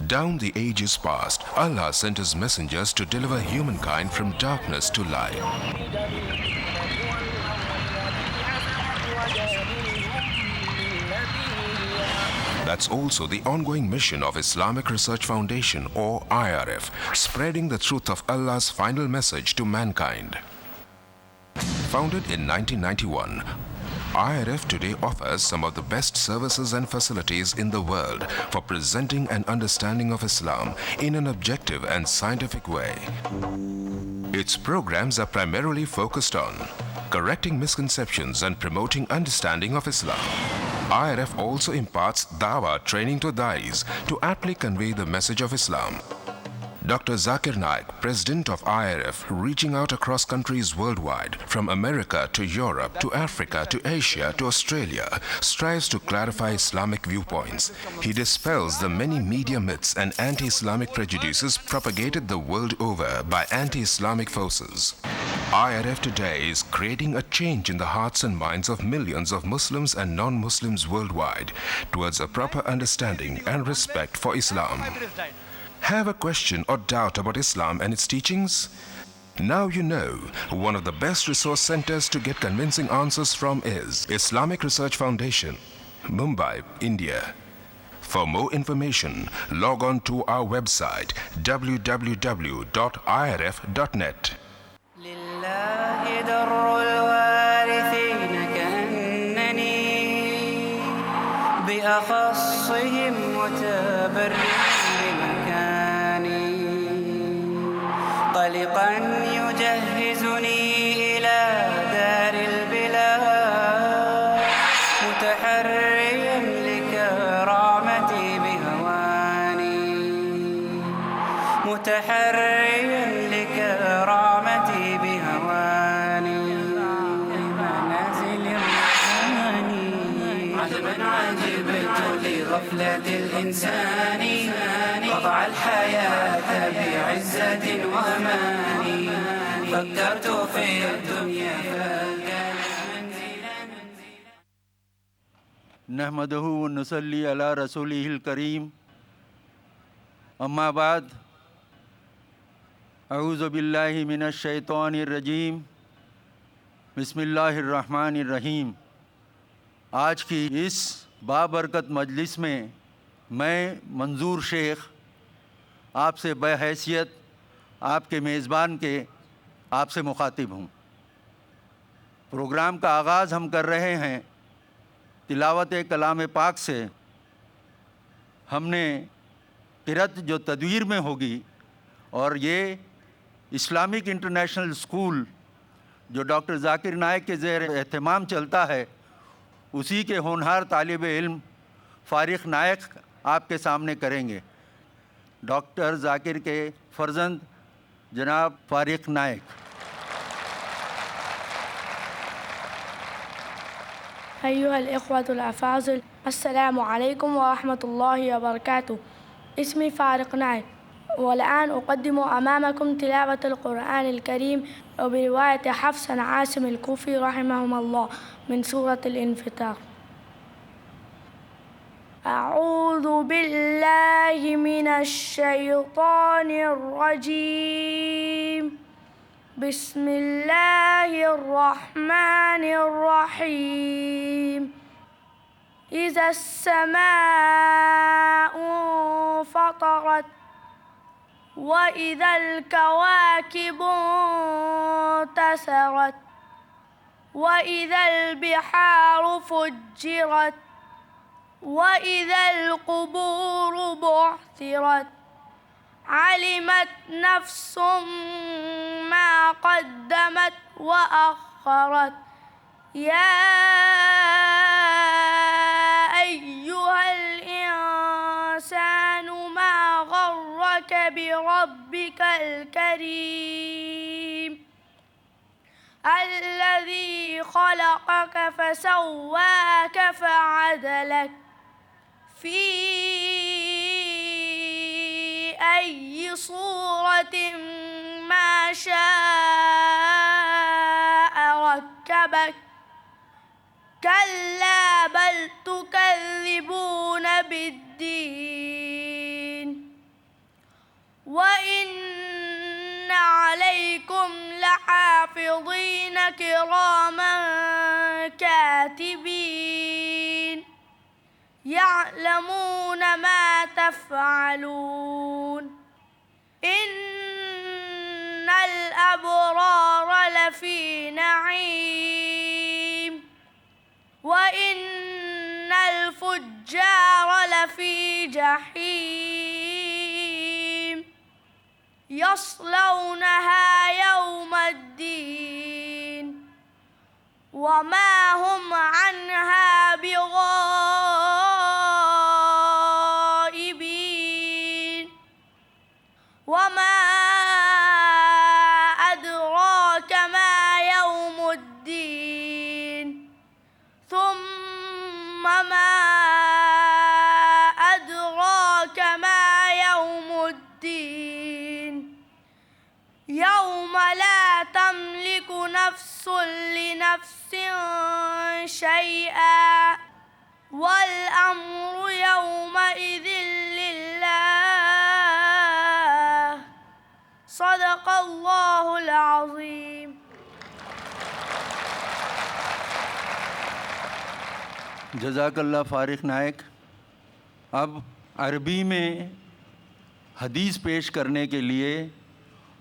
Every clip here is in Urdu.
Down the ages past, Allah sent His messengers to deliver humankind from darkness to light. That's also the ongoing mission of Islamic Research Foundation, or IRF, spreading the truth of Allah's final message to mankind. Founded in 1991, IRF today offers some of the best services and facilities in the world for presenting an understanding of Islam in an objective and scientific way. Its programs are primarily focused on correcting misconceptions and promoting understanding of Islam. IRF also imparts dawah training to dais to aptly convey the message of Islam. Dr. Zakir Naik, president of IRF, reaching out across countries worldwide, from America to Europe to Africa to Asia to Australia, strives to clarify Islamic viewpoints. He dispels the many media myths and anti-Islamic prejudices propagated the world over by anti-Islamic forces. IRF today is creating a change in the hearts and minds of millions of Muslims and non-Muslims worldwide towards a proper understanding and respect for Islam. Have a question or doubt about Islam and its teachings? Now you know. One of the best resource centers to get convincing answers from is Islamic Research Foundation, Mumbai, India. For more information, log on to our website www.irf.net. لله در الوارثين كأنني بأخصهم متبرئ قلقا يجهزني إلى دار البلاد متحريا لكرامتي بهواني متحريا لكرامتي بهواني منازل الرحمن عجبا عجبت لغفلة الإنسان قطع الحياة بعزة وأمان فكرت في الدنيا فكان منزلا نحمده ونصلي على رسوله الكريم أما بعد اعوذ باللہ من الشیطان الرجیم بسم اللہ الرحمن الرحیم. آج کی اس بابرکت مجلس میں میں منظور شیخ آپ سے بحیثیت آپ کے میزبان کے آپ سے مخاطب ہوں. پروگرام کا آغاز ہم کر رہے ہیں تلاوت کلام پاک سے. ہم نے قرأت جو تدویر میں ہوگی اور یہ اسلامک انٹرنیشنل اسکول جو ڈاکٹر ذاکر نائک کے زیر اہتمام چلتا ہے اسی کے ہونہار طالب علم فارق نائک آپ کے سامنے کریں گے. ڈاکٹر ذاکر کے فرزند جناب فارق نائک. أيها الإخوة الأفاضل، السلام عليكم ورحمة الله وبركاته. اسمي فارق نائك، والآن أقدم أمامكم تلاوة القرآن الكريم وبرواية حفص عن عاصم الكوفي رحمهم الله من سورة الانفطار. أعوذ بالله من الشيطان الرجيم. بسم الله الرحمن الرحيم. إذا السماء انفطرت وإذا الكواكب انتثرت وإذا البحار فجرت وإذا القبور بعثرت علمت نفس ما قدمت وأخرت. يا أيها الإنسان ما غرك بربك الكريم الذي خلقك فسواك فعدلك في أي صورة ما شاء ركبك. كلا بل تكذبون بالدين كراما كاتبين يعلمون ما تفعلون إن الأبرار لفي نعيم وإن الفجار لفي جحيم يصلونها يوم الدين وما هم عنها بغائبين وما أدراك ما يوم الدين ثم ما أدراك ما يوم الدين يوم لا تملك نفس لنفس شيئا والأمر يومئذ لله صدق الله العظيم. جزاک اللہ فارق نائک. اب عربی میں حدیث پیش کرنے کے لیے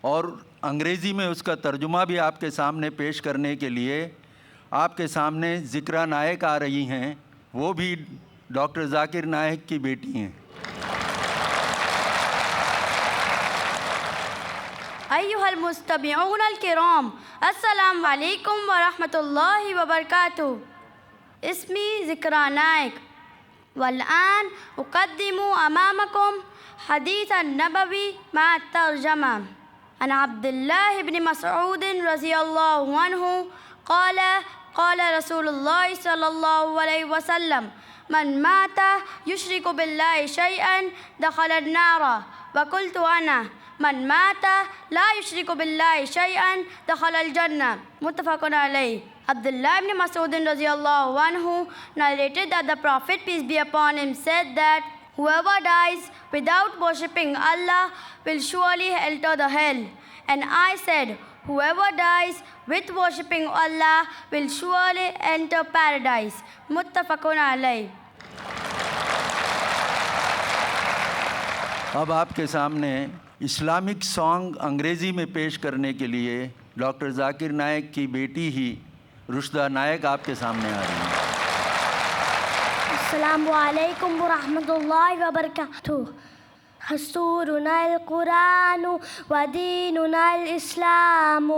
اور انگریزی میں اس کا ترجمہ بھی آپ کے سامنے پیش کرنے کے لیے آپ کے سامنے ذکرہ نائک آ رہی ہیں. وہ بھی ڈاکٹر ذاکر نائک کی بیٹی ہیں. أيها المستمعون الكرام السلام عليكم ورحمة الله وبركاته. اسمي ذكرى نائك والآن أقدم أمامكم حديث النبوي مع الترجمة. عن عبد الله بن مسعود رضي الله عنه قال قال رسول الله صلى الله عليه وسلم من مات يشرك بالله شيئا دخل النار. وقلت أنا من مات لا يشرك بالله شيئا دخل الجنة. متفق عليه. Abdullah ibn Mas'ud radiyallahu anhu narrated that the Prophet, peace be upon him, said that whoever dies without worshipping Allah will surely enter the hell. And I said, whoever dies with worshipping Allah will surely enter paradise. Muttafaqun alayh. اب آپ کے سامنے اسلامک سانگ انگریزی میں پیش کرنے کے لیے ڈاکٹر ذاکر نائک کی بیٹی ہی رشدہ نائک آپ کے سامنے آ رہی ہیں. السلام علیکم ورحمۃ اللہ وبرکاتہ. حصورنا القرآن ودیننا الاسلام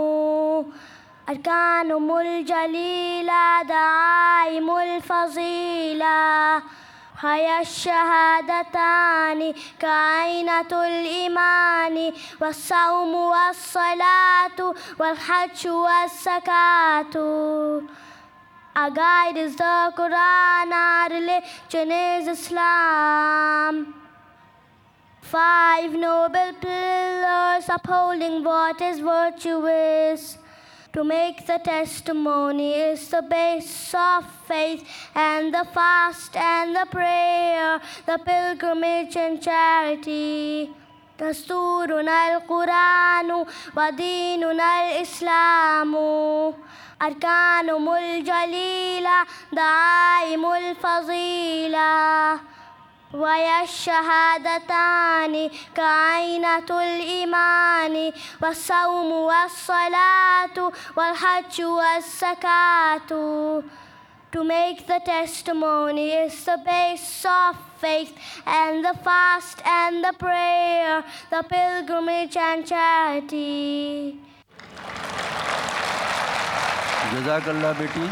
ارکانم الجلیلہ دعائم الفضیلہ هيا الشهادتان كعينة الإيمان والصوم والصلاة والحج والزكاة. Our guide is the Quran, our religion is Islam. 5 noble pillars upholding what is virtuous. To make the testimony is the basis of faith, and the fast and the prayer, the pilgrimage and charity. دستورنا القرآن وديننا الإسلام أركانم الجليلة دعائم الفضيلة وهي الشهادتان كعينة الإيمان والصوم والصلاة والحج والزكاة. To make the testimony is the basis of faith, and the fast and the prayer, the pilgrimage and charity. جزاک اللہ بیٹی.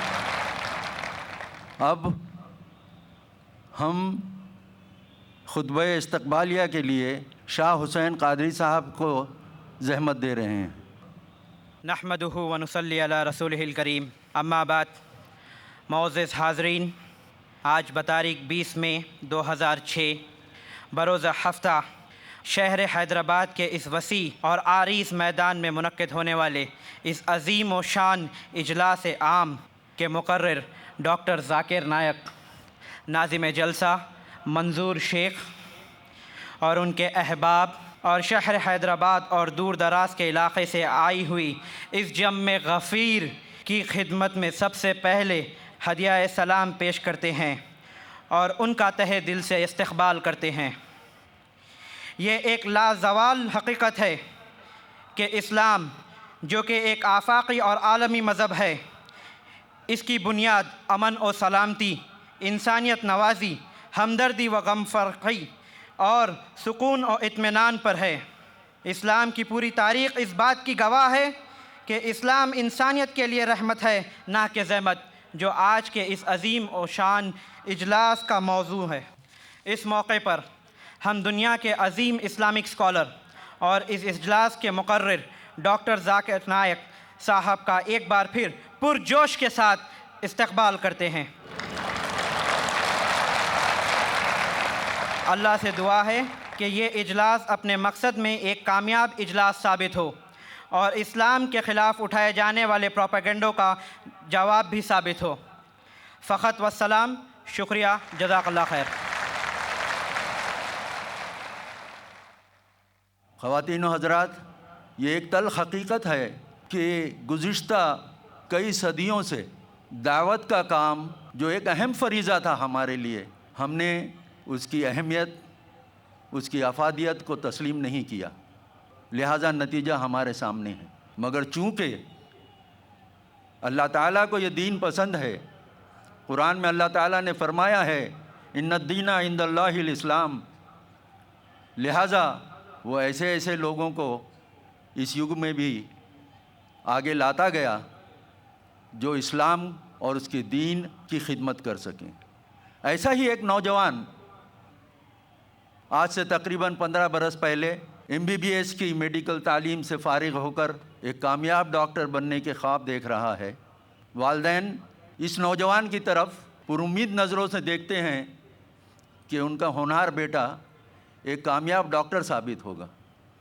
اب ہم خطبہ استقبالیہ کے لیے شاہ حسین قادری صاحب کو زحمت دے رہے ہیں. نحمدہ ونصلی علی رسولہ الکریم. اما بعد. معزز حاضرین، آج بتاریخ 20 مئی 2006 بروز ہفتہ شہر حیدرآباد کے اس وسیع اور عریض میدان میں منعقد ہونے والے اس عظیم و شان اجلاس عام کے مقرر ڈاکٹر ذاکر نائک، ناظم جلسہ منظور شیخ اور ان کے احباب اور شہر حیدرآباد اور دور دراز کے علاقے سے آئی ہوئی اس جم غفیر کی خدمت میں سب سے پہلے ہدیہ سلام پیش کرتے ہیں اور ان کا تہہ دل سے استقبال کرتے ہیں۔ یہ ایک لازوال حقیقت ہے کہ اسلام، جو کہ ایک آفاقی اور عالمی مذہب ہے، اس کی بنیاد امن و سلامتی، انسانیت نوازی، ہمدردی و غم فرقی اور سکون و اطمینان پر ہے۔ اسلام کی پوری تاریخ اس بات کی گواہ ہے کہ اسلام انسانیت کے لیے رحمت ہے، نہ کہ زحمت، جو آج کے اس عظیم و شان اجلاس کا موضوع ہے۔ اس موقع پر ہم دنیا کے عظیم اسلامک اسکالر اور اس اجلاس کے مقرر ڈاکٹر ذاکر نائک صاحب کا ایک بار پھر پرجوش کے ساتھ استقبال کرتے ہیں۔ اللہ سے دعا ہے کہ یہ اجلاس اپنے مقصد میں ایک کامیاب اجلاس ثابت ہو اور اسلام کے خلاف اٹھائے جانے والے پروپیگنڈوں کا جواب بھی ثابت ہو۔ فقط والسلام، شکریہ، جزاک اللہ خیر۔ خواتین و حضرات، یہ ایک تلخ حقیقت ہے کہ گزشتہ کئی صدیوں سے دعوت کا کام جو ایک اہم فریضہ تھا ہمارے لیے، ہم نے اس کی اہمیت، اس کی افادیت کو تسلیم نہیں کیا، لہٰذا نتیجہ ہمارے سامنے ہے۔ مگر چونکہ اللہ تعالیٰ کو یہ دین پسند ہے، قرآن میں اللہ تعالیٰ نے فرمایا ہے ان الدین عند اللہ الاسلام، لہٰذا وہ ایسے ایسے لوگوں کو اس یگ میں بھی آگے لاتا گیا جو اسلام اور اس کے دین کی خدمت کر سکیں۔ ایسا ہی ایک نوجوان آج سے تقریباً 15 برس پہلے MBBS کی میڈیکل تعلیم سے فارغ ہو کر ایک کامیاب ڈاکٹر بننے کے خواب دیکھ رہا ہے۔ والدین اس نوجوان کی طرف پر امید نظروں سے دیکھتے ہیں کہ ان کا ہونہار بیٹا ایک کامیاب ڈاکٹر ثابت ہوگا،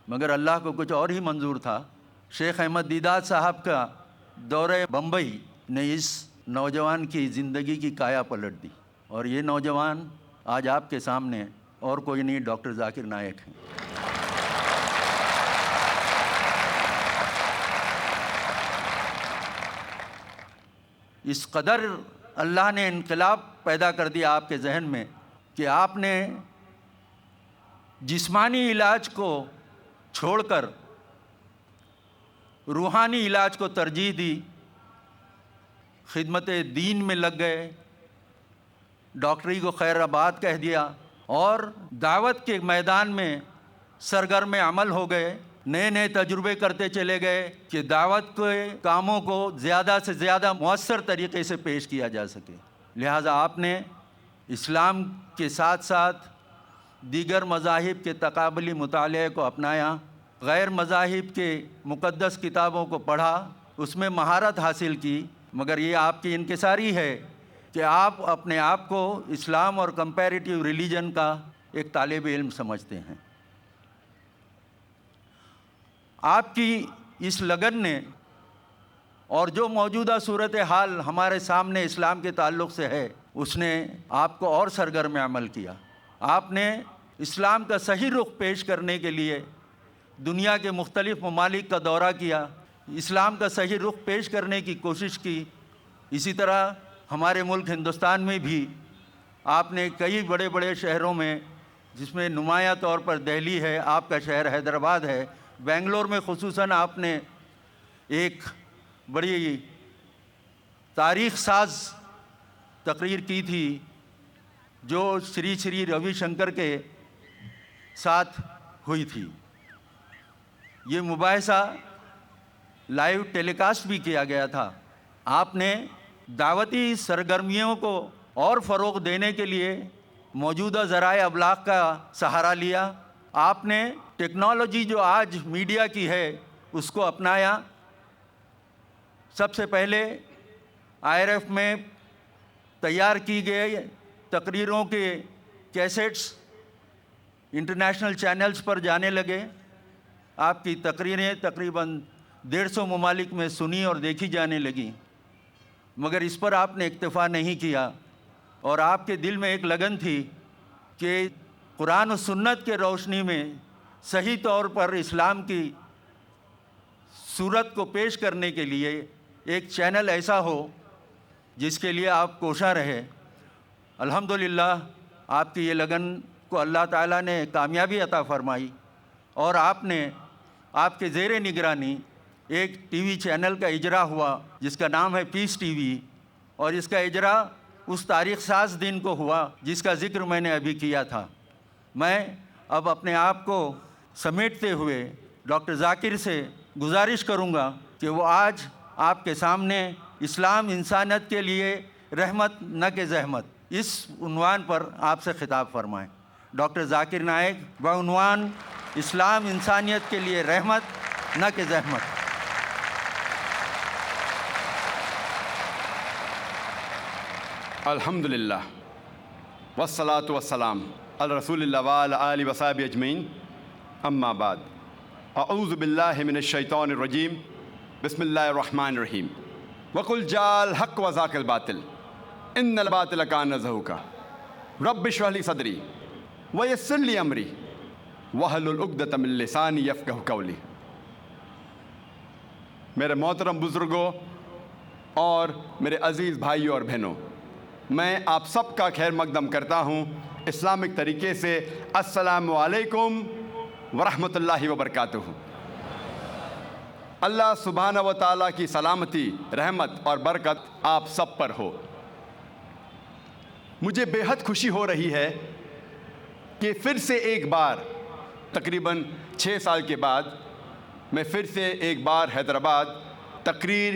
مگر اللہ کو کچھ اور ہی منظور تھا۔ شیخ احمد دیدات صاحب کا دورہ بمبئی نے اس نوجوان کی زندگی کی کایا پلٹ دی، اور یہ نوجوان آج آپ کے سامنے اور کوئی نہیں، ڈاکٹر ذاکر نائک ہیں۔ اس قدر اللہ نے انقلاب پیدا کر دیا آپ کے ذہن میں کہ آپ نے جسمانی علاج کو چھوڑ کر روحانی علاج کو ترجیح دی، خدمت دین میں لگ گئے، ڈاکٹری کو خیر آباد کہہ دیا اور دعوت کے میدان میں سرگرم عمل ہو گئے، نئے نئے تجربے کرتے چلے گئے کہ دعوت کے کاموں کو زیادہ سے زیادہ مؤثر طریقے سے پیش کیا جا سکے۔ لہٰذا آپ نے اسلام کے ساتھ ساتھ دیگر مذاہب کے تقابلی مطالعے کو اپنایا، غیر مذاہب کے مقدس کتابوں کو پڑھا، اس میں مہارت حاصل کی، مگر یہ آپ کی انکساری ہے کہ آپ اپنے آپ کو اسلام اور کمپیریٹیو ریلیجن کا ایک طالب علم سمجھتے ہیں۔ آپ کی اس لگن نے اور جو موجودہ صورتحال ہمارے سامنے اسلام کے تعلق سے ہے، اس نے آپ کو اور سرگرم عمل کیا۔ آپ نے اسلام کا صحیح رخ پیش کرنے کے لیے دنیا کے مختلف ممالک کا دورہ کیا، اسلام کا صحیح رخ پیش کرنے کی کوشش کی۔ اسی طرح ہمارے ملک ہندوستان میں بھی آپ نے کئی بڑے بڑے شہروں میں، جس میں نمایاں طور پر دہلی ہے، آپ کا شہر حیدرآباد ہے، بنگلور میں خصوصاً آپ نے ایک بڑی تاریخ ساز تقریر کی تھی جو شری روی شنکر کے ساتھ ہوئی تھی۔ یہ مباحثہ لائیو ٹیلی کاسٹ بھی کیا گیا تھا۔ آپ نے دعوتی سرگرمیوں کو اور فروغ دینے کے لیے موجودہ ذرائع ابلاغ کا سہارا لیا۔ آپ نے ٹیکنالوجی جو آج میڈیا کی ہے اس کو اپنایا۔ سب سے پہلے IRF میں تیار کی گئے تقریروں کے کیسٹس انٹرنیشنل چینلز پر جانے لگے۔ آپ کی تقریریں تقریباً 150 ممالک میں سنی اور دیکھی جانے لگیں، مگر اس پر آپ نے اکتفا نہیں کیا، اور آپ کے دل میں ایک لگن تھی کہ قرآن و سنت کے روشنی میں صحیح طور پر اسلام کی صورت کو پیش کرنے کے لیے ایک چینل ایسا ہو جس کے لیے آپ کوشاں رہے۔ الحمدللہ آپ کی یہ لگن کو اللہ تعالیٰ نے کامیابی عطا فرمائی، اور آپ نے آپ کے زیر نگرانی ایک ٹی وی چینل کا اجرا ہوا جس کا نام ہے پیس ٹی وی، اور اس کا اجرا اس تاریخ ساز دن کو ہوا جس کا ذکر میں نے ابھی کیا تھا۔ میں اب اپنے آپ کو سمیٹتے ہوئے ڈاکٹر ذاکر سے گزارش کروں گا کہ وہ آج آپ کے سامنے اسلام انسانیت کے لیے رحمت نہ کہ زحمت اس عنوان پر آپ سے خطاب فرمائیں۔ ڈاکٹر ذاکر نائک بعنوان اسلام انسانیت کے لیے رحمت نہ کہ زحمت۔ الحمدللہ والصلاة والسلام علی رسول اللہ وعلی آلہ وصحبہ اجمعین، اما بعد، اعوذ باللہ من الشیطان الرجیم، بسم اللہ الرحمن الرحیم، وقل جاء الحق وزاق الباطل ان الباطل کان زہوقا رب اشرح لی صدری ویسر لی امری واحلل عقدۃ من لسانی یفقہوا قولی۔ میرے محترم بزرگوں اور میرے عزیز بھائیوں اور بہنوں، میں آپ سب کا خیر مقدم کرتا ہوں اسلامک طریقے سے۔ السلام علیکم ورحمۃ اللہ وبرکاتہ۔ اللہ سبحانہ و تعالیٰ کی سلامتی، رحمت اور برکت آپ سب پر ہو۔ مجھے بے حد خوشی ہو رہی ہے کہ پھر سے ایک بار تقریباً 6 سال کے بعد میں پھر سے ایک بار حیدرآباد تقریر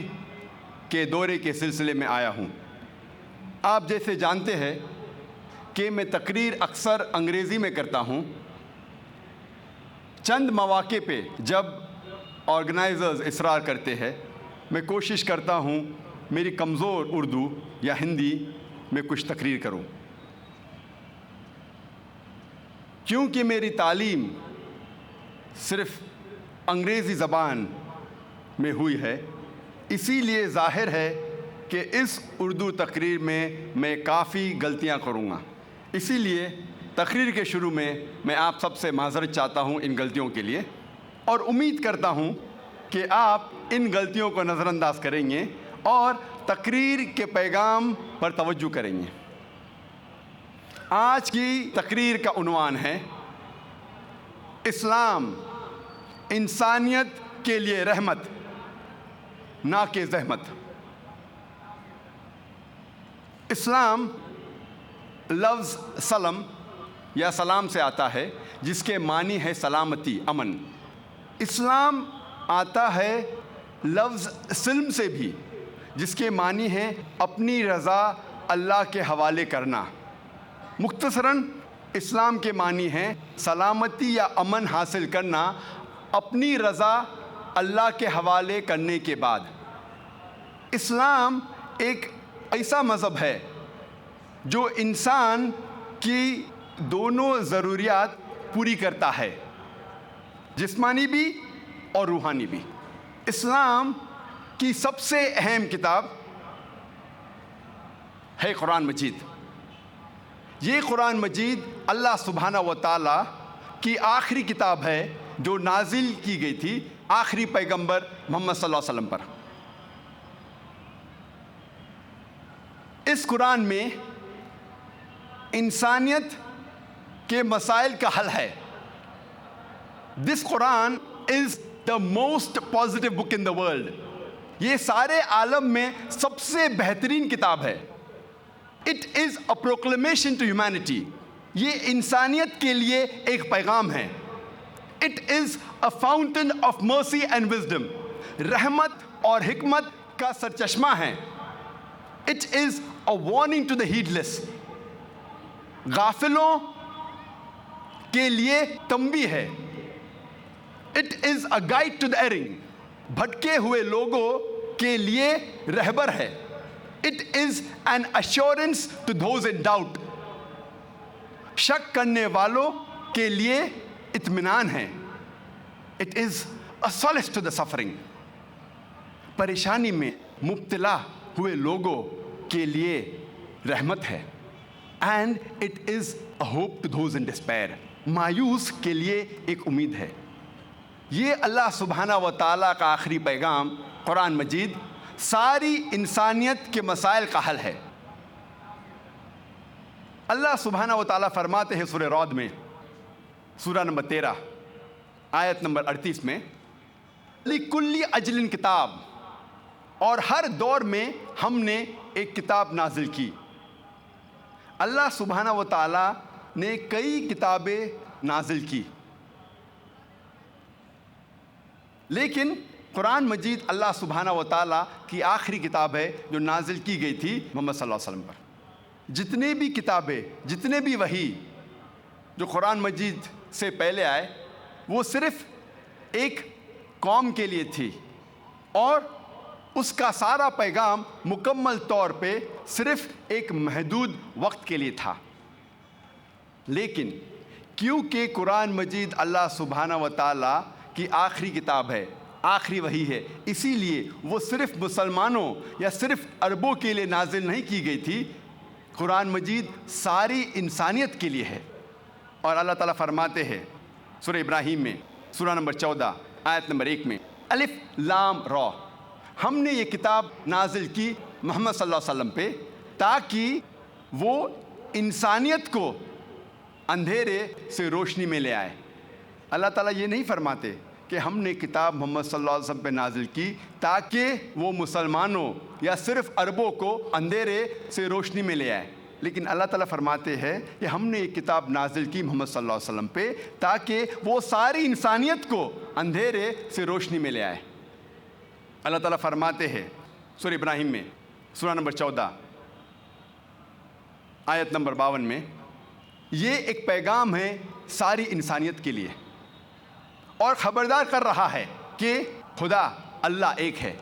کے دورے کے سلسلے میں آیا ہوں۔ آپ جیسے جانتے ہیں کہ میں تقریر اکثر انگریزی میں کرتا ہوں۔ چند مواقع پہ جب آرگنائزرز اصرار کرتے ہیں، میں کوشش کرتا ہوں میری کمزور اردو یا ہندی میں کچھ تقریر کروں۔ کیونکہ میری تعلیم صرف انگریزی زبان میں ہوئی ہے، اسی لیے ظاہر ہے کہ اس اردو تقریر میں کافی غلطیاں کروں گا۔ اسی لیے تقریر کے شروع میں آپ سب سے معذرت چاہتا ہوں ان غلطیوں کے لیے، اور امید کرتا ہوں کہ آپ ان غلطیوں کو نظر انداز کریں گے اور تقریر کے پیغام پر توجہ کریں گے۔ آج کی تقریر کا عنوان ہے اسلام انسانیت کے لیے رحمت نہ کہ زحمت۔ اسلام لفظ سلم یا سلام سے آتا ہے، جس کے معنی ہے سلامتی، امن۔ اسلام آتا ہے لفظ سلم سے بھی، جس کے معنی ہے اپنی رضا اللہ کے حوالے کرنا۔ مختصراً اسلام کے معنی ہے سلامتی یا امن حاصل کرنا اپنی رضا اللہ کے حوالے کرنے کے بعد۔ اسلام ایک ایسا مذہب ہے جو انسان کی دونوں ضروریات پوری کرتا ہے، جسمانی بھی اور روحانی بھی۔ اسلام کی سب سے اہم کتاب ہے قرآن مجید۔ یہ قرآن مجید اللہ سبحانہ و تعالیٰ کی آخری کتاب ہے جو نازل کی گئی تھی آخری پیغمبر محمد صلی اللہ علیہ وسلم پر۔ اس قرآن میں انسانیت کے مسائل کا حل ہے۔ This Quran is the most positive book in the world۔ یہ سارے عالم میں سب سے بہترین کتاب ہے۔ It is a proclamation to humanity۔ یہ انسانیت کے لیے ایک پیغام ہے۔ It is a fountain of mercy and wisdom۔ رحمت اور حکمت کا سرچشمہ ہے۔ It is a warning to the heedless۔ غافلوں کے لیے تنبیہ ہے۔ It is a guide to the erring۔ بھٹکے ہوئے لوگوں کے لیے رہبر ہے۔ It is an assurance to those in doubt۔ شک کرنے والوں کے لیے اطمینان ہے۔ It is a solace to the suffering۔ پریشانی میں مبتلا ہوئے لوگوں کے لیے رحمت ہے۔ And it is a hope to those in despair۔ مایوس کے لیے ایک امید ہے۔ یہ اللہ سبحانہ و تعالیٰ کا آخری پیغام قرآن مجید ساری انسانیت کے مسائل کا حل ہے۔ اللہ سبحانہ و تعالیٰ فرماتے ہیں سورہ رعد میں، سورہ نمبر 13 آیت نمبر 38 میں، لِكُلِّ أَجْلٍ کتاب، اور ہر دور میں ہم نے ایک کتاب نازل کی۔ اللہ سبحانہ و تعالیٰ نے کئی کتابیں نازل کی، لیکن قرآن مجید اللہ سبحانہ و تعالیٰ کی آخری کتاب ہے جو نازل کی گئی تھی محمد صلی اللہ علیہ وسلم پر۔ جتنے بھی کتابیں، جتنے بھی وحی جو قرآن مجید سے پہلے آئے، وہ صرف ایک قوم کے لیے تھی، اور اس کا سارا پیغام مکمل طور پہ صرف ایک محدود وقت کے لیے تھا۔ لیکن کیونکہ قرآن مجید اللہ سبحانہ و تعالیٰ کی آخری کتاب ہے، آخری وحی ہے، اسی لیے وہ صرف مسلمانوں یا صرف عربوں کے لیے نازل نہیں کی گئی تھی، قرآن مجید ساری انسانیت کے لیے ہے۔ اور اللہ تعالیٰ فرماتے ہیں سورہ ابراہیم میں، سورہ نمبر 14 آیت نمبر 1 میں، الف لام را، ہم نے یہ کتاب نازل کی محمد صلی اللہ علیہ وسلم پہ تاکہ وہ انسانیت کو اندھیرے سے روشنی میں لے آئے۔ اللہ تعالیٰ یہ نہیں فرماتے کہ ہم نے کتاب محمد صلی اللہ علیہ وسلم پہ نازل کی تاکہ وہ مسلمانوں یا صرف عربوں کو اندھیرے سے روشنی میں لے آئے، لیکن اللہ تعالیٰ فرماتے ہیں کہ ہم نے ایک کتاب نازل کی محمد صلی اللہ علیہ وسلم پہ تاکہ وہ ساری انسانیت کو اندھیرے سے روشنی میں لے آئے۔ اللہ تعالیٰ فرماتے ہیں سورہ ابراہیم میں، سورہ نمبر 14 آیت نمبر 52 میں، یہ ایک پیغام ہے ساری انسانیت کے لیے، اور خبردار کر رہا ہے کہ خدا اللہ ایک ہے،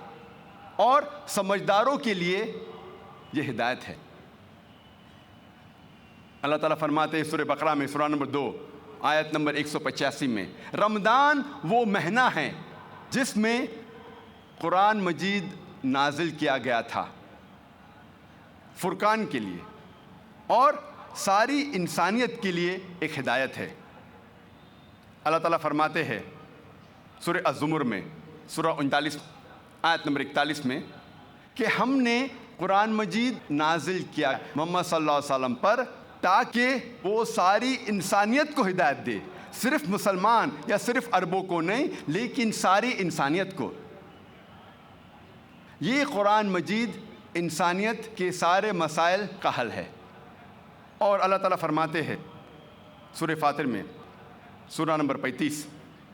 اور سمجھداروں کے لیے یہ ہدایت ہے۔ اللہ تعالیٰ فرماتے ہیں سورہ بقرہ میں، سورہ نمبر 2 آیت نمبر 185 میں، رمضان وہ مہینہ ہے جس میں قرآن مجید نازل کیا گیا تھا فرقان کے لیے، اور ساری انسانیت کے لیے ایک ہدایت ہے۔ اللہ تعالیٰ فرماتے ہیں سورہ الزمر میں، سورہ 39 آیت نمبر 41 میں، کہ ہم نے قرآن مجید نازل کیا محمد صلی اللہ علیہ وسلم پر تاکہ وہ ساری انسانیت کو ہدایت دے، صرف مسلمان یا صرف عربوں کو نہیں، لیکن ساری انسانیت کو۔ یہ قرآن مجید انسانیت کے سارے مسائل کا حل ہے۔ اور اللہ تعالیٰ فرماتے ہیں سورہ فاطر میں، سورہ نمبر 35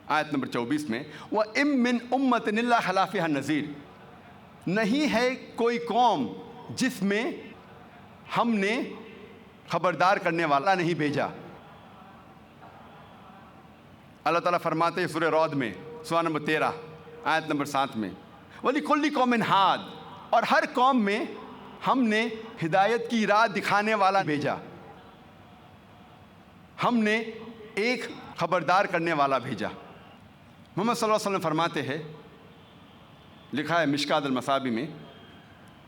آیت نمبر 24 میں، وَإِن مِّنْ أُمَّةٍ إِلَّا خَلَا فِيهَا النَّذِيرُ، نہیں ہے کوئی قوم جس میں ہم نے خبردار کرنے والا نہیں بھیجا۔ اللہ تعالیٰ فرماتے ہیں سورہ رعد میں، سورہ نمبر 13 آیت نمبر 7 میں، وَلِكُلِّ قَوْمٍ ہَادٍ، اور ہر قوم میں ہم نے ہدایت کی راہ دکھانے والا بھیجا، ہم نے ایک خبردار کرنے والا بھیجا۔ محمد صلی اللہ علیہ وسلم فرماتے ہیں، لکھا ہے مشکات المصابیح میں،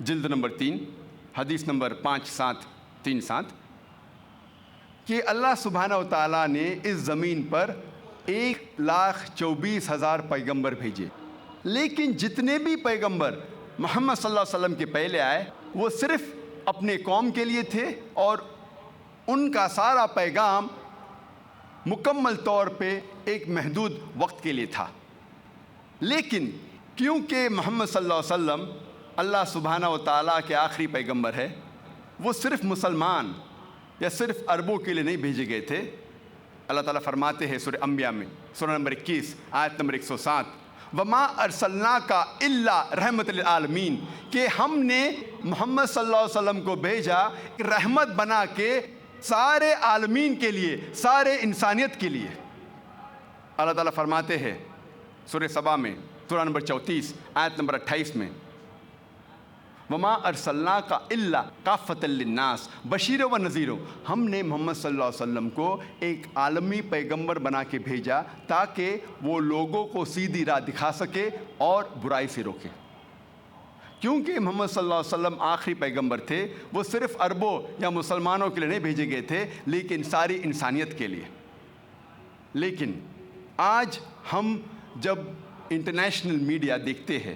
جلد نمبر 3 حدیث نمبر 5737، کہ اللہ سبحانہ و تعالیٰ نے اس زمین پر 1,24,000 پیغمبر بھیجے، لیکن جتنے بھی پیغمبر محمد صلی اللہ علیہ وسلم کے پہلے آئے وہ صرف اپنے قوم کے لیے تھے، اور ان کا سارا پیغام مکمل طور پہ ایک محدود وقت کے لیے تھا۔ لیکن کیونکہ محمد صلی اللہ علیہ وسلم اللہ سبحانہ و تعالیٰ کے آخری پیغمبر ہے، وہ صرف مسلمان یا صرف عربوں کے لیے نہیں بھیجے گئے تھے۔ اللہ تعالیٰ فرماتے ہیں سورہ انبیاء میں، سورہ نمبر 21 آیت نمبر 107، وَمَا أَرْسَلْنَاكَ إِلَّا رَحْمَةً لِلْعَالَمِينَ، کہ ہم نے محمد صلی اللہ علیہ وسلم کو بھیجا رحمت بنا کے سارے عالمین کے لیے، سارے انسانیت کے لیے۔ اللہ تعالیٰ فرماتے ہیں سورہ سبا میں، سورہ نمبر 34 آیت نمبر 28 میں، وَمَا أَرْسَلْنَاكَ إِلَّا كَافَّةً لِلنَّاسِ بَشِيرًا وَنَذِيرًا، ہم نے محمد صلی اللہ علیہ وسلم کو ایک عالمی پیغمبر بنا کے بھیجا تاکہ وہ لوگوں کو سیدھی راہ دکھا سکے اور برائی سے روکے۔ کیونکہ محمد صلی اللہ علیہ وسلم آخری پیغمبر تھے، وہ صرف عربوں یا مسلمانوں کے لیے نہیں بھیجے گئے تھے، لیکن ساری انسانیت کے لیے۔ لیکن آج ہم جب انٹرنیشنل میڈیا دیکھتے ہیں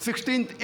16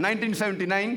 1979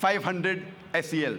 500 SEL,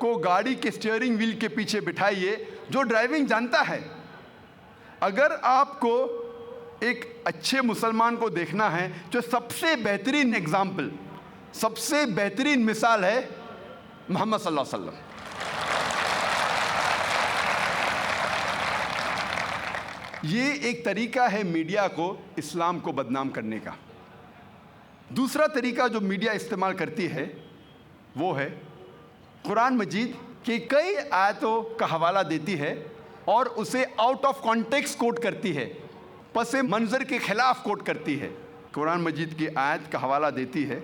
کو گاڑی کے اسٹیئرنگ ویل کے پیچھے بٹھائیے جو ڈرائیونگ جانتا ہے. اگر آپ کو ایک اچھے مسلمان کو دیکھنا ہے جو سب سے بہترین ایگزامپل، سب سے بہترین مثال ہے محمد صلی اللہ علیہ وسلم. یہ ایک طریقہ ہے میڈیا کو اسلام کو بدنام کرنے کا. دوسرا طریقہ جو میڈیا استعمال کرتی ہے وہ ہے قرآن مجید کی کئی آیتوں کا حوالہ دیتی ہے اور اسے آؤٹ آف کانٹیکسٹ کوٹ کرتی ہے، پس منظر کے خلاف کوٹ کرتی ہے. قرآن مجید کی آیت کا حوالہ دیتی ہے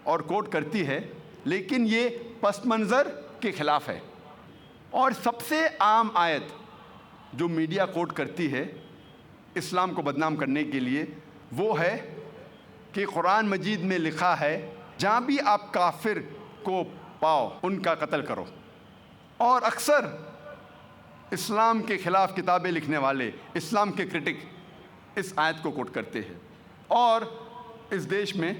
اور کوٹ کرتی ہے، لیکن یہ پس منظر کے خلاف ہے. اور سب سے عام آیت جو میڈیا کوٹ کرتی ہے اسلام کو بدنام کرنے کے لیے وہ ہے کہ قرآن مجید میں لکھا ہے جہاں بھی آپ کافر کو پاؤ ان کا قتل کرو. اور اکثر اسلام کے خلاف کتابیں لکھنے والے، اسلام کے کرٹک اس آیت کو کوٹ کرتے ہیں. اور اس دیش میں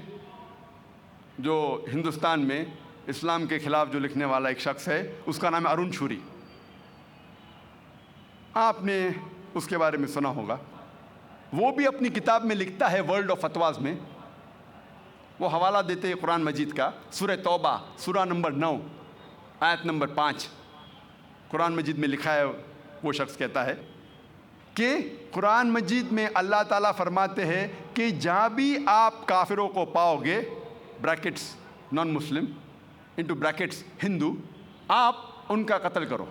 جو ہندوستان میں اسلام کے خلاف جو لکھنے والا ایک شخص ہے اس کا نام ہے ارون شوری. آپ نے اس کے بارے میں سنا ہوگا. وہ بھی اپنی کتاب میں لکھتا ہے ورلڈ آف فتواز میں، وہ حوالہ دیتے ہیں قرآن مجید کا، سورہ توبہ سورہ نمبر 9 آیت نمبر 5. قرآن مجید میں لکھا ہے، وہ شخص کہتا ہے کہ قرآن مجید میں اللہ تعالیٰ فرماتے ہیں کہ جہاں بھی آپ کافروں کو پاؤ گے، بریکٹس نان مسلم انٹو بریکٹس ہندو، آپ ان کا قتل کرو.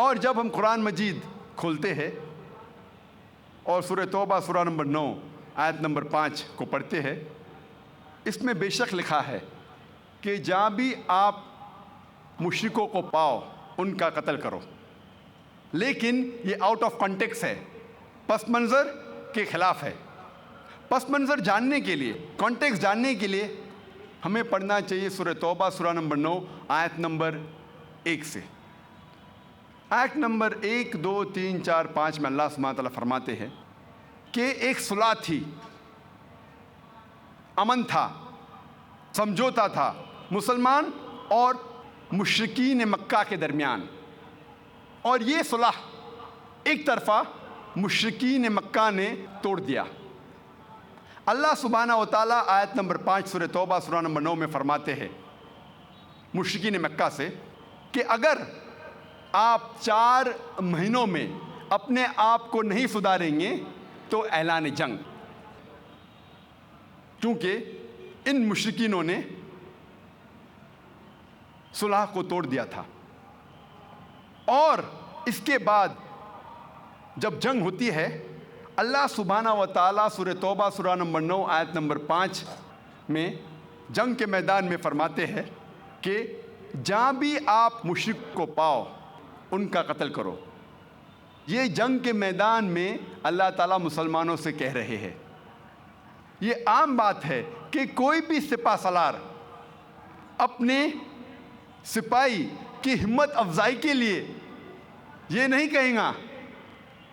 اور جب ہم قرآن مجید کھولتے ہیں اور سورہ توبہ سورہ نمبر 9 آیت نمبر 5 کو پڑھتے ہیں، اس میں بے شک لکھا ہے کہ جہاں بھی آپ مشرکوں کو پاؤ ان کا قتل کرو. لیکن یہ آؤٹ آف کانٹیکسٹ ہے، پس منظر کے خلاف ہے. پس منظر جاننے کے لیے، کانٹیکسٹ جاننے کے لیے ہمیں پڑھنا چاہیے سورہ توبہ سورہ نمبر 9 آیت نمبر 1 سے. آیت نمبر 1 2 3 4 5 میں اللہ سبحانہ تعالیٰ فرماتے ہیں کہ ایک صلح تھی، امن تھا، سمجھوتا تھا مسلمان اور مشرکین مکہ کے درمیان، اور یہ صلح ایک طرفہ مشرکین مکہ نے توڑ دیا. اللہ سبحانہ و تعالیٰ آیت نمبر 5 سورہ توبہ سورہ نمبر 9 میں فرماتے ہیں مشرکین مکہ سے کہ اگر آپ 4 مہینوں میں اپنے آپ کو نہیں سدھاریں گے تو اعلان جنگ. کیونکہ ان مشرکینوں نے صلح کو توڑ دیا تھا. اور اس کے بعد جب جنگ ہوتی ہے، اللہ سبحانہ و تعالیٰ سورہ توبہ سورہ نمبر 9 آیت نمبر 5 میں جنگ کے میدان میں فرماتے ہیں کہ جہاں بھی آپ مشرک کو پاؤ ان کا قتل کرو. یہ جنگ کے میدان میں اللہ تعالیٰ مسلمانوں سے کہہ رہے ہیں. یہ عام بات ہے کہ کوئی بھی سپہ سالار اپنے سپاہی کی ہمت افزائی کے لیے یہ نہیں کہیں گا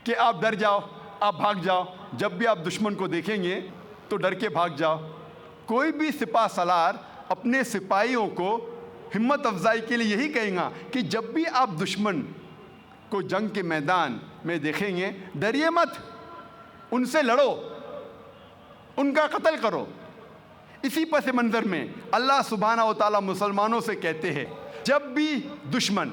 کہ آپ ڈر جاؤ، آپ بھاگ جاؤ. جب بھی آپ دشمن کو دیکھیں گے تو ڈر کے بھاگ جاؤ. کوئی بھی سپہ سالار اپنے سپاہیوں کو ہمت افزائی کے لیے یہی کہیں گا کہ جب بھی آپ دشمن کو جنگ کے میدان میں دیکھیں گے ڈریے مت، ان سے لڑو، ان کا قتل کرو. اسی پس منظر میں اللہ سبحانہ و تعالیٰ مسلمانوں سے کہتے ہیں جب بھی دشمن،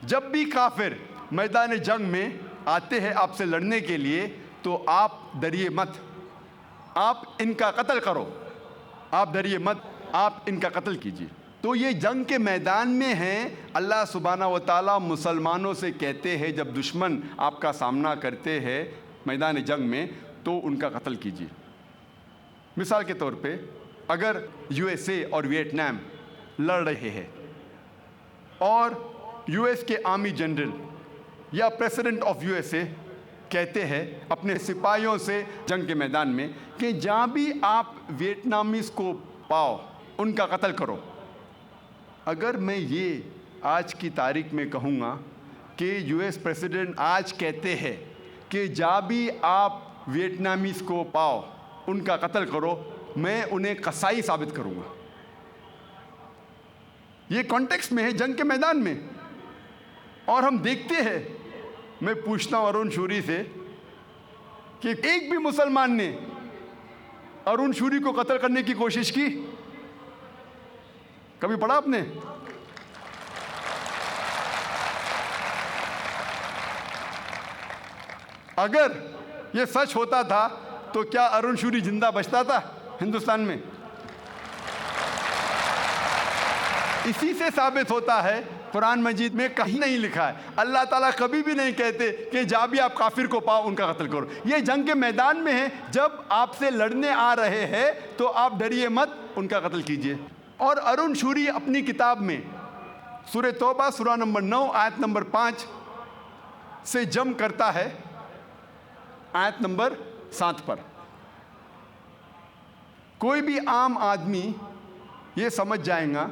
جب بھی کافر میدان جنگ میں آتے ہیں آپ سے لڑنے کے لیے تو آپ ڈریے مت، آپ ان کا قتل کرو. آپ ڈریے مت، آپ ان کا قتل کیجیے. تو یہ جنگ کے میدان میں ہیں. اللہ سبحانہ و تعالیٰ مسلمانوں سے کہتے ہیں جب دشمن آپ کا سامنا کرتے ہیں میدان جنگ میں تو ان کا قتل کیجیے. مثال کے طور پہ اگر یو ایس اے اور ویتنام لڑ رہے ہیں اور یو ایس کے آرمی جنرل یا president of U S A کہتے ہیں اپنے سپاہیوں سے جنگ کے میدان میں کہ جہاں بھی آپ ویتنامیز کو پاؤ ان کا قتل کرو. اگر میں یہ آج کی تاریخ میں کہوں گا کہ یو ایس پریزیڈنٹ آج کہتے ہیں کہ جہاں بھی آپ ویتنامیز کو پاؤ ان کا قتل کرو، میں انہیں قصائی ثابت کروں گا. یہ کانٹیکسٹ میں ہے، جنگ کے میدان میں. اور ہم دیکھتے ہیں، میں پوچھتا ہوں ارون شوری سے کہ ایک بھی مسلمان نے ارون شوری کو قتل کرنے کی کوشش کی؟ کبھی پڑھا آپ نے؟ اگر یہ سچ ہوتا تھا تو کیا ارون شوری زندہ بچتا تھا ہندوستان میں؟ اسی سے ثابت ہوتا ہے، قرآن مجید میں کہیں نہیں لکھا ہے، اللہ تعالیٰ کبھی بھی نہیں کہتے کہ جا بھی آپ کافر کو پاؤ ان کا قتل کرو. یہ جنگ کے میدان میں ہے، جب آپ سے لڑنے آ رہے ہیں تو آپ ڈریے مت، ان کا قتل کیجئے. اور ارون شوری اپنی کتاب میں سورہ توبہ سورہ نمبر 9 آیت نمبر 5 سے جم کرتا ہے آیت نمبر 7 پر. کوئی بھی عام آدمی یہ سمجھ جائے گا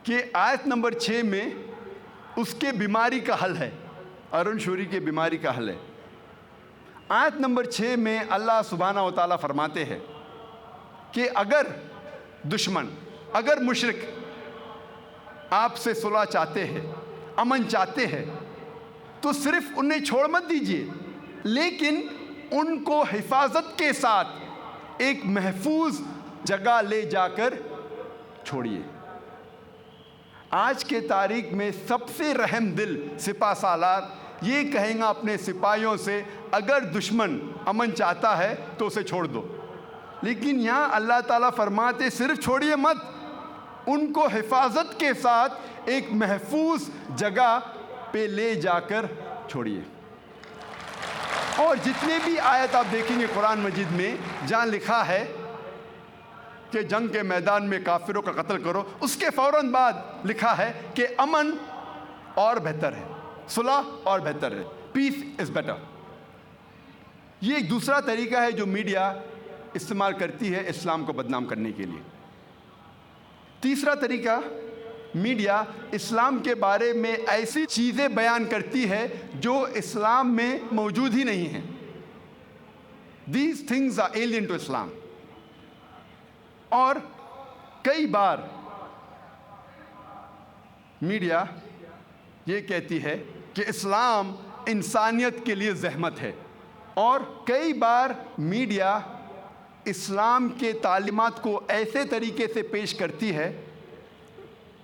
کہ آیت نمبر 6 میں اس کے بیماری کا حل ہے، ارون شوری کے بیماری کا حل ہے. آیت نمبر 6 میں اللہ سبحانہ و تعالیٰ فرماتے ہیں کہ اگر دشمن، اگر مشرک آپ سے صلح چاہتے ہیں، امن چاہتے ہیں، تو صرف انہیں چھوڑ مت دیجیے، لیکن ان کو حفاظت کے ساتھ ایک محفوظ جگہ لے جا کر چھوڑیے. آج کے تاریخ میں سب سے رحم دل سپہ سالار یہ کہیں گا اپنے سپاہیوں سے اگر دشمن امن چاہتا ہے تو اسے چھوڑ دو. لیکن یہاں اللہ تعالیٰ فرماتے صرف چھوڑیے مت، ان کو حفاظت کے ساتھ ایک محفوظ جگہ پہ لے جا کر چھوڑیے. اور جتنے بھی آیت آپ دیکھیں گے قرآن مجید میں جہاں لکھا ہے کہ جنگ کے میدان میں کافروں کا قتل کرو، اس کے فوراً بعد لکھا ہے کہ امن اور بہتر ہے، صلح اور بہتر ہے، پیس از بیٹر. یہ ایک دوسرا طریقہ ہے جو میڈیا استعمال کرتی ہے اسلام کو بدنام کرنے کے لیے. تیسرا طریقہ، میڈیا اسلام کے بارے میں ایسی چیزیں بیان کرتی ہے جو اسلام میں موجود ہی نہیں ہیں. These things are alien to Islam. اور کئی بار میڈیا یہ کہتی ہے کہ اسلام انسانیت کے لیے زحمت ہے، اور کئی بار میڈیا اسلام کے تعلیمات کو ایسے طریقے سے پیش کرتی ہے،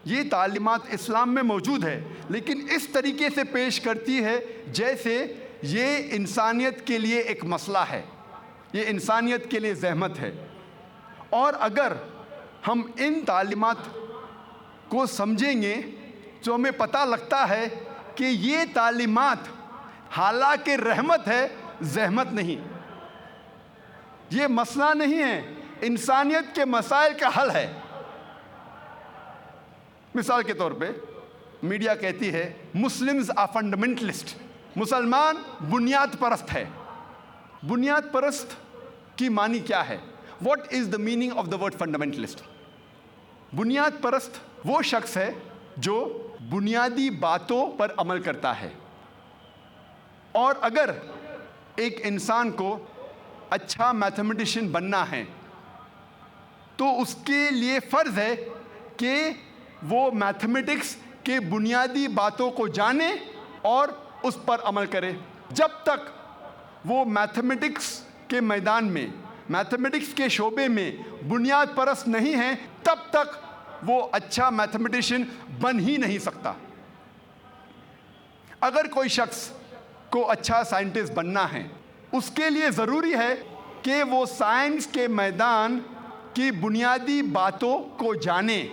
یہ تعلیمات اسلام میں موجود ہے لیکن اس طریقے سے پیش کرتی ہے جیسے یہ انسانیت کے لیے ایک مسئلہ ہے، یہ انسانیت کے لیے زحمت ہے. اور اگر ہم ان تعلیمات کو سمجھیں گے تو ہمیں پتہ لگتا ہے کہ یہ تعلیمات حالانکہ رحمت ہے، زحمت نہیں. یہ مسئلہ نہیں ہے، انسانیت کے مسائل کا حل ہے. مثال کے طور پہ میڈیا کہتی ہے مسلمز آر فنڈامنٹلسٹ، مسلمان بنیاد پرست ہے. بنیاد پرست کی معنی کیا ہے؟ What is the meaning of the word fundamentalist? بنیاد پرست وہ شخص ہے جو بنیادی باتوں پر عمل کرتا ہے. اور اگر ایک انسان کو اچھا میتھمیٹیشین بننا ہے تو اس کے لیے فرض ہے کہ وہ میتھمیٹکس کے بنیادی باتوں کو جانے اور اس پر عمل کرے. جب تک وہ میتھمیٹکس کے میدان میں، میتھمیٹکس کے شعبے میں بنیاد پرست نہیں ہے، تب تک وہ اچھا میتھمیٹیشین بن ہی نہیں سکتا. اگر کوئی شخص کو اچھا سائنٹسٹ بننا ہے، اس کے لیے ضروری ہے کہ وہ سائنس کے میدان کی بنیادی باتوں کو جانے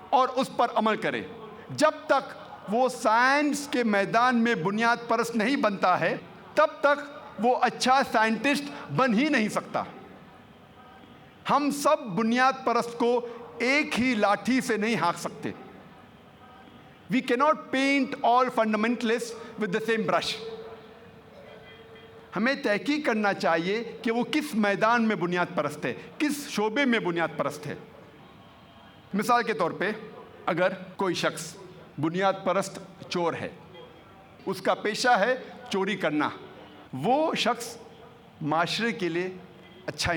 اور اس پر عمل کرے. جب تک وہ سائنس کے میدان میں بنیاد پرست نہیں بنتا ہے، تب تک وہ اچھا سائنٹسٹ بن ہی نہیں سکتا. ہم سب بنیاد پرست کو ایک ہی لاٹھی سے نہیں ہانک سکتے. We cannot paint all fundamentalists with the same brush. ہمیں تحقیق کرنا چاہیے کہ وہ کس میدان میں بنیاد پرست ہے، کس شعبے میں بنیاد پرست ہے. مثال کے طور پہ اگر کوئی شخص بنیاد پرست چور ہے، اس کا پیشہ ہے چوری کرنا، وہ شخص معاشرے کے لیے اچھا